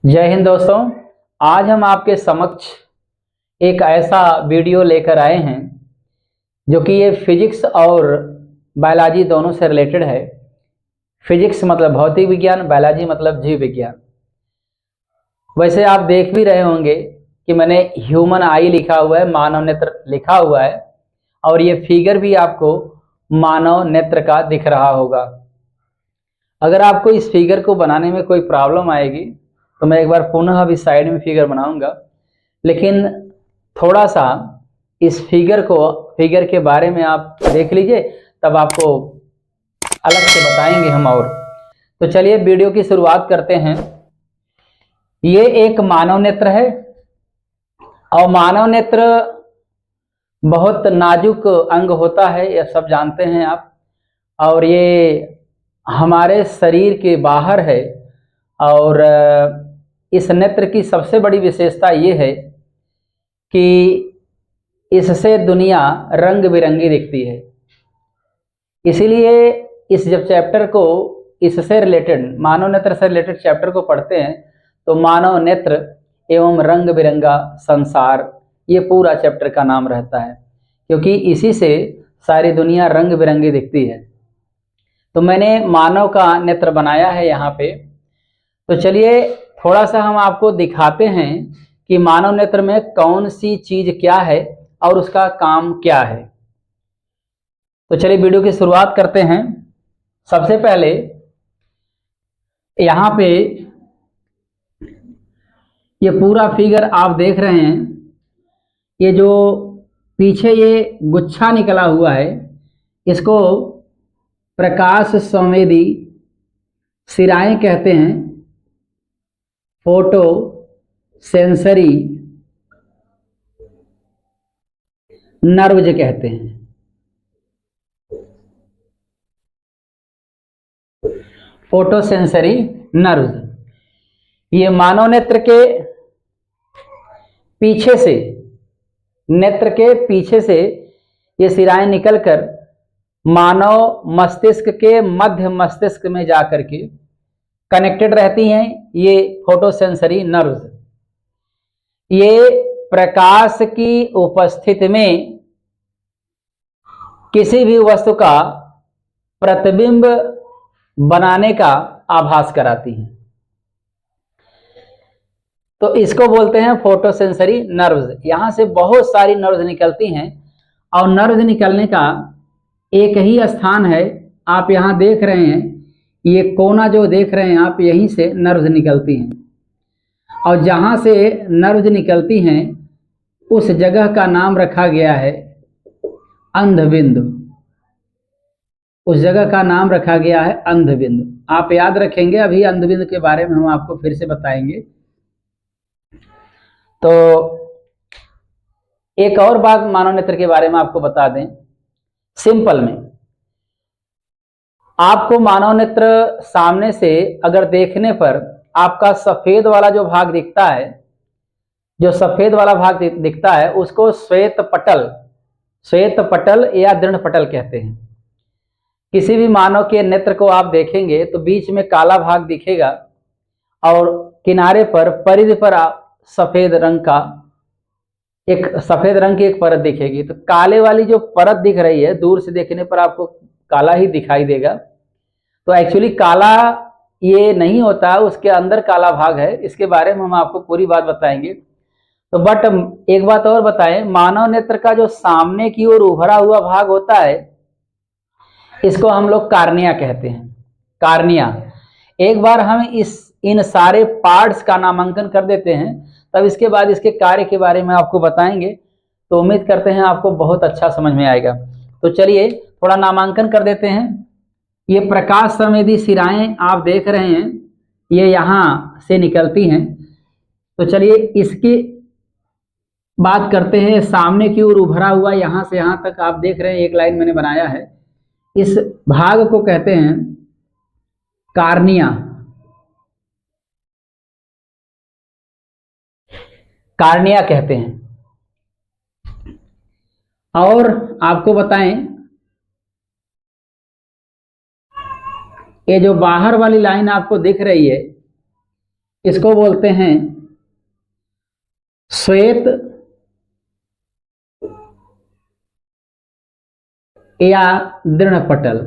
जय हिंद दोस्तों। आज हम आपके समक्ष एक ऐसा वीडियो लेकर आए हैं जो कि ये फिजिक्स और बायोलॉजी दोनों से रिलेटेड है। फिजिक्स मतलब भौतिक विज्ञान, बायोलॉजी मतलब जीव विज्ञान। वैसे आप देख भी रहे होंगे कि मैंने ह्यूमन आई लिखा हुआ है, मानव नेत्र लिखा हुआ है, और ये फिगर भी आपको मानव नेत्र का दिख रहा होगा। अगर आपको इस फिगर को बनाने में कोई प्रॉब्लम आएगी तो मैं एक बार पुनः अभी साइड में फिगर बनाऊंगा, लेकिन थोड़ा सा इस फिगर के बारे में आप देख लीजिए, तब आपको अलग से बताएंगे हम। और तो चलिए वीडियो की शुरुआत करते हैं। ये एक मानव नेत्र है और मानव नेत्र बहुत नाजुक अंग होता है, यह सब जानते हैं आप। और ये हमारे शरीर के बाहर है और इस नेत्र की सबसे बड़ी विशेषता ये है कि इससे दुनिया रंग बिरंगी दिखती है। इसीलिए इस जब चैप्टर को इससे रिलेटेड, मानव नेत्र से रिलेटेड चैप्टर को पढ़ते हैं तो मानव नेत्र एवं रंग बिरंगा संसार, ये पूरा चैप्टर का नाम रहता है, क्योंकि इसी से सारी दुनिया रंग बिरंगी दिखती है। तो मैंने मानव का नेत्र बनाया है यहाँ पे। तो चलिए थोड़ा सा हम आपको दिखाते हैं कि मानव नेत्र में कौन सी चीज क्या है और उसका काम क्या है। तो चलिए वीडियो की शुरुआत करते हैं। सबसे पहले यहाँ पे ये पूरा फिगर आप देख रहे हैं, ये जो पीछे ये गुच्छा निकला हुआ है इसको प्रकाश संवेदी सिराएं कहते हैं, फोटो सेंसरी नर्व्स कहते हैं। फोटो सेंसरी नर्व्स, ये मानव नेत्र के पीछे से, नेत्र के पीछे से ये सिराएं निकलकर मानव मस्तिष्क के मध्य मस्तिष्क में जाकर के कनेक्टेड रहती हैं। ये फोटो सेंसरी नर्व्स, ये प्रकाश की उपस्थिति में किसी भी वस्तु का प्रतिबिंब बनाने का आभास कराती हैं। तो इसको बोलते हैं फोटो सेंसरी नर्व्स। यहां से बहुत सारी नर्व्स निकलती हैं और नर्व्स निकलने का एक ही स्थान है। आप यहां देख रहे हैं, ये कोना जो देख रहे हैं आप, यहीं से नर्व्स निकलती हैं। और जहां से नर्व्स निकलती हैं उस जगह का नाम रखा गया है अंधबिंदु। उस जगह का नाम रखा गया है अंधबिंदु। आप याद रखेंगे, अभी अंधबिंदु के बारे में हम आपको फिर से बताएंगे। तो एक और बात मानव नेत्र के बारे में आपको बता दें सिंपल में। आपको मानव नेत्र सामने से अगर देखने पर आपका सफेद वाला जो भाग दिखता है, जो सफेद वाला भाग दिखता है उसको श्वेत पटल या दृढ़ पटल कहते हैं। किसी भी मानव के नेत्र को आप देखेंगे तो बीच में काला भाग दिखेगा और किनारे पर परिधि पर सफेद रंग की एक परत दिखेगी। तो काले वाली जो परत दिख रही है, दूर से देखने पर आपको काला ही दिखाई देगा। तो एक्चुअली काला ये नहीं होता, उसके अंदर काला भाग है। इसके बारे में हम आपको पूरी बात बताएंगे। तो बट एक बात और बताएं, मानव नेत्र का जो सामने की ओर उभरा हुआ भाग होता है इसको हम लोग कार्निया कहते हैं। कार्निया, एक बार हम इन सारे पार्ट्स का नामांकन कर देते हैं, तब इसके बाद इसके कार्य के बारे में आपको बताएंगे। तो उम्मीद करते हैं आपको बहुत अच्छा समझ में आएगा। तो चलिए थोड़ा नामांकन कर देते हैं। ये प्रकाश संवेदी सिराएं आप देख रहे हैं, ये यहाँ से निकलती हैं। तो चलिए इसकी बात करते हैं। सामने की ओर उभरा हुआ यहाँ से यहाँ तक आप देख रहे हैं, एक लाइन मैंने बनाया है। इस भाग को कहते हैं कार्निया। कार्निया कहते हैं। और आपको बताएं, ये जो बाहर वाली लाइन आपको दिख रही है इसको बोलते हैं श्वेत या दृढ़ पटल।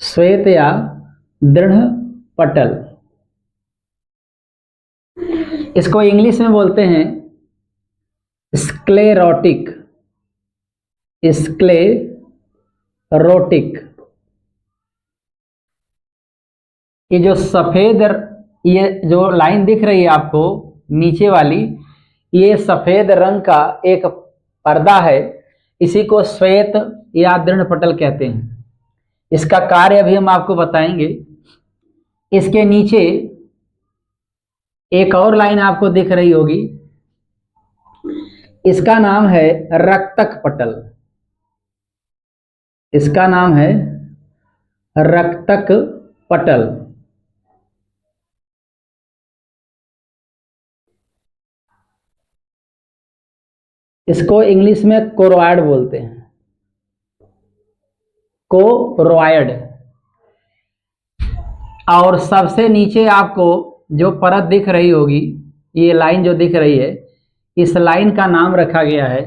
श्वेत या दृढ़ पटल, इसको इंग्लिश में बोलते हैं स्क्लेरोटिक। स्क्लेरोटिक। ये जो सफेद, ये जो लाइन दिख रही है आपको नीचे वाली, ये सफेद रंग का एक पर्दा है, इसी को श्वेत या दृढ़ पटल कहते हैं। इसका कार्य अभी हम आपको बताएंगे। इसके नीचे एक और लाइन आपको दिख रही होगी, इसका नाम है रक्तक पटल। इसका नाम है रक्तक पटल। इसको इंग्लिश में कोरोइड बोलते हैं। कोरोइड। और सबसे नीचे आपको जो परत दिख रही होगी, ये लाइन जो दिख रही है, इस लाइन का नाम रखा गया है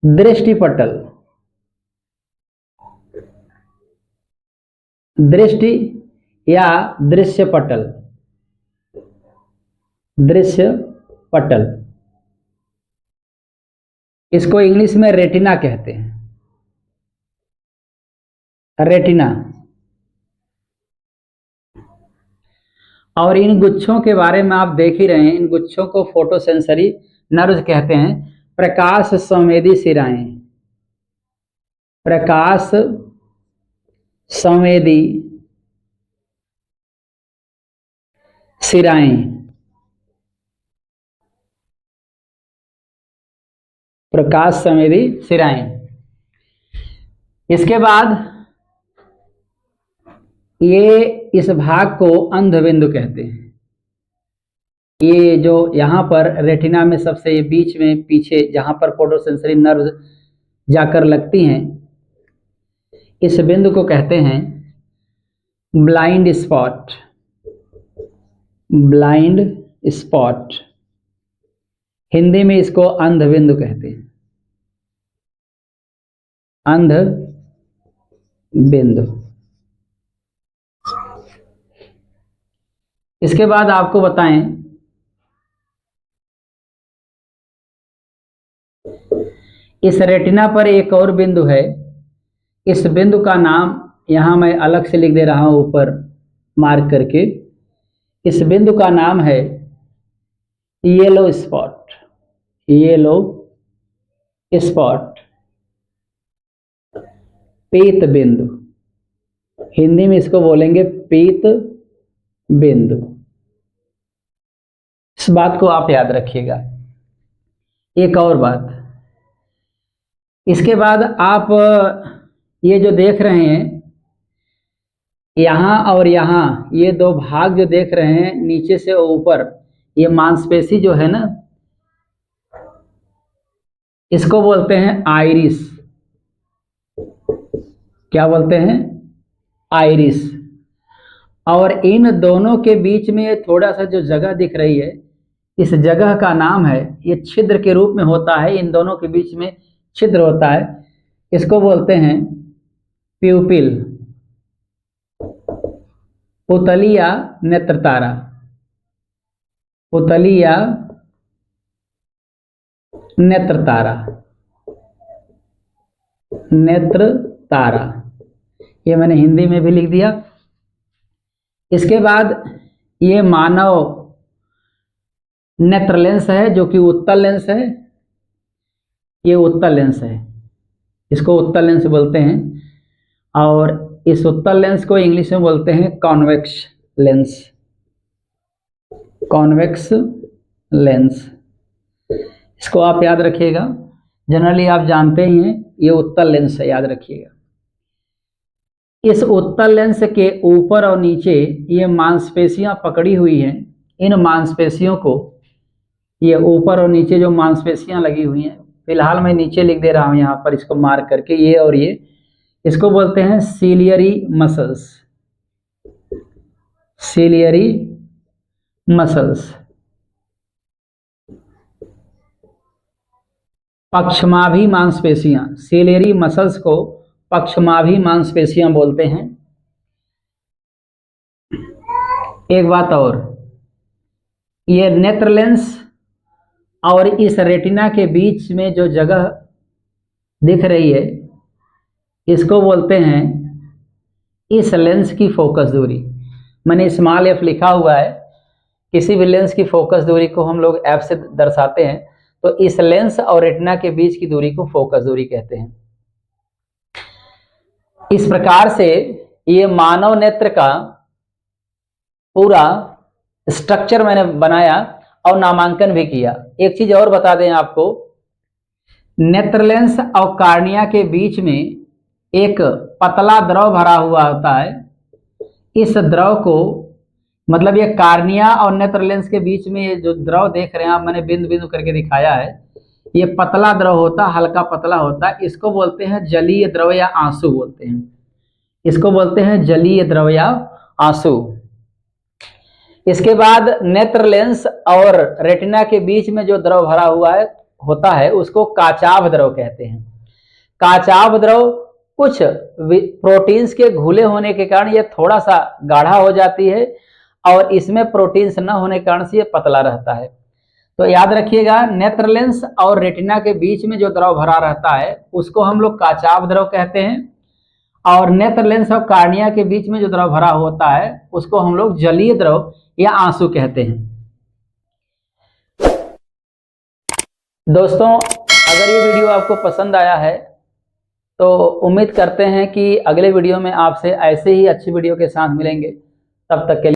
दृष्टि पटल। दृष्टि या दृश्य पटल। दृश्य पटल, इसको इंग्लिश में रेटिना कहते हैं। रेटिना। और इन गुच्छों के बारे में आप देख ही रहे हैं, इन गुच्छों को फोटोसेंसरी नर्व्स कहते हैं। प्रकाश संवेदी शिराएं। प्रकाश संवेदी शिराएं। प्रकाश संवेदी शिराएं। इसके बाद ये इस भाग को अंधबिंदु कहते हैं। ये जो यहाँ पर रेटिना में सबसे ये बीच में पीछे जहाँ पर फोटोसेंसरी नर्व्स जाकर लगती हैं, इस बिंदु को कहते हैं blind spot. Blind spot, Hindi में इसको अंधबिंदु कहते हैं। अंधबिंदु। इसके बाद आपको बताएं, इस रेटिना पर एक और बिंदु है। इस बिंदु का नाम यहां मैं अलग से लिख दे रहा हूं ऊपर मार्क करके। इस बिंदु का नाम है येलो स्पॉट। येलो स्पॉट, पीत बिंदु। हिंदी में इसको बोलेंगे पीत बिंदु। इस बात को आप याद रखिएगा। एक और बात, इसके बाद आप ये जो देख रहे हैं यहाँ और यहाँ, ये दो भाग जो देख रहे हैं नीचे से ऊपर, ये मांसपेशी जो है ना, इसको बोलते हैं आइरिस। क्या बोलते हैं? आइरिस। और इन दोनों के बीच में ये थोड़ा सा जो जगह दिख रही है, इस जगह का नाम है, ये छिद्र के रूप में होता है, इन दोनों के बीच में छिद्र होता है, इसको बोलते हैं प्यूपिल। पुतली या नेत्र तारा। पुतली या नेत्र तारा। नेत्र तारा, ये मैंने हिंदी में भी लिख दिया। इसके बाद ये मानव नेत्र लेंस है, जो कि उत्तल लेंस है। ये उत्तल लेंस है, इसको उत्तल लेंस बोलते हैं। और इस उत्तल लेंस को इंग्लिश में बोलते हैं कॉन्वेक्स लेंस। कॉन्वेक्स लेंस, इसको आप याद रखिएगा। जनरली आप जानते ही हैं, ये उत्तल लेंस है, याद रखिएगा। इस उत्तल लेंस के ऊपर और नीचे ये मांसपेशियां पकड़ी हुई हैं। इन मांसपेशियों को, ये ऊपर और नीचे जो मांसपेशियां लगी हुई हैं, फिलहाल मैं नीचे लिख दे रहा हूं यहाँ पर इसको मार्क करके, ये और ये, इसको बोलते हैं सीलियरी मसल्स। Ciliary muscles. पक्षमाभी मांसपेशियां, सिलियरी मसल्स को पक्षमाभी मांसपेशियां बोलते हैं। एक बात और, ये नेत्र लेंस और इस रेटिना के बीच में जो जगह दिख रही है, इसको बोलते हैं इस लेंस की फोकस दूरी। मैंने स्मॉल एफ लिखा हुआ है, किसी भी लेंस की फोकस दूरी को हम लोग एफ से दर्शाते हैं, तो इस लेंस और रेटिना के बीच की दूरी को फोकस दूरी कहते हैं। इस प्रकार से ये मानव नेत्र का पूरा स्ट्रक्चर मैंने बनाया और नामांकन भी किया। एक चीज और बता दें आपको, नेत्र लेंस और कार्निया के बीच में एक पतला द्रव भरा हुआ होता है। इस द्रव को, मतलब ये कार्निया और नेत्र लेंस के बीच में ये जो द्रव देख रहे हैं आप, मैंने बिंदु बिंदु करके दिखाया है, ये पतला द्रव होता, हल्का पतला होता है। इसको बोलते हैं जलीय द्रव या आंसू बोलते हैं। इसको बोलते हैं जलीय द्रव या आंसू। इसके बाद नेत्र लेंस और रेटिना के बीच में जो द्रव भरा हुआ है होता है, उसको काचाभ द्रव कहते हैं। काचाभ द्रव कुछ प्रोटीन्स के घुले होने के कारण ये थोड़ा सा गाढ़ा हो जाती है, और इसमें प्रोटीन्स न होने के कारण से ये पतला रहता है। तो याद रखिएगा, नेत्र लेंस और रेटिना के बीच में जो द्रव भरा रहता है उसको हम लोग काचाभ द्रव कहते हैं, और नेत्र लेंस और कार्निया के बीच में जो द्रव भरा होता है उसको हम लोग जलीय द्रव या आंसू कहते हैं। दोस्तों, अगर ये वीडियो आपको पसंद आया है तो उम्मीद करते हैं कि अगले वीडियो में आपसे ऐसे ही अच्छी वीडियो के साथ मिलेंगे। तब तक के लिए